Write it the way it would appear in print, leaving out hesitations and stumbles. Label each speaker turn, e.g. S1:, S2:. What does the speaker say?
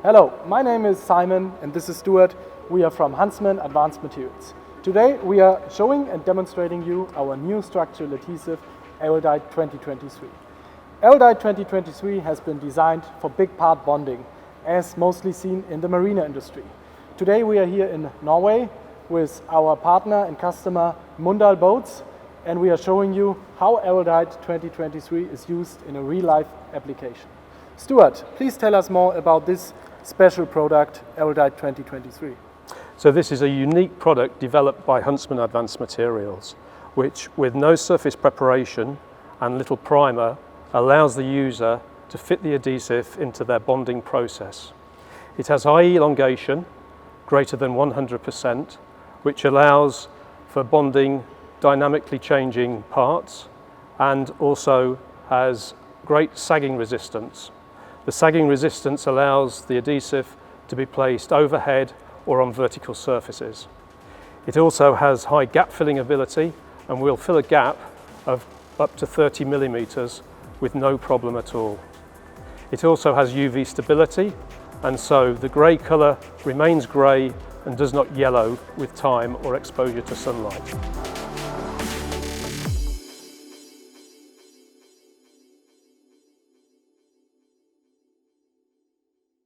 S1: Hello, my name is Simon and this is Stuart. We are from Huntsman Advanced Materials. Today we are showing and demonstrating you our new structural adhesive Araldite 2023. Araldite 2023 has been designed for big part bonding, as mostly seen in the marine industry. Today we are here in Norway with our partner and customer Mundal Boats, and we are showing you how Araldite 2023 is used in a real-life application. Stuart, please tell us more about this special product, Araldite 2023.
S2: So this is a unique product developed by Huntsman Advanced Materials, which with no surface preparation and little primer allows the user to fit the adhesive into their bonding process. It has high elongation, greater than 100%, which allows for bonding dynamically changing parts, and also has great sagging resistance. The sagging resistance allows the adhesive to be placed overhead or on vertical surfaces. It also has high gap filling ability and will fill a gap of up to 30 millimeters with no problem at all. It also has UV stability, and so the grey colour remains grey and does not yellow with time or exposure to sunlight.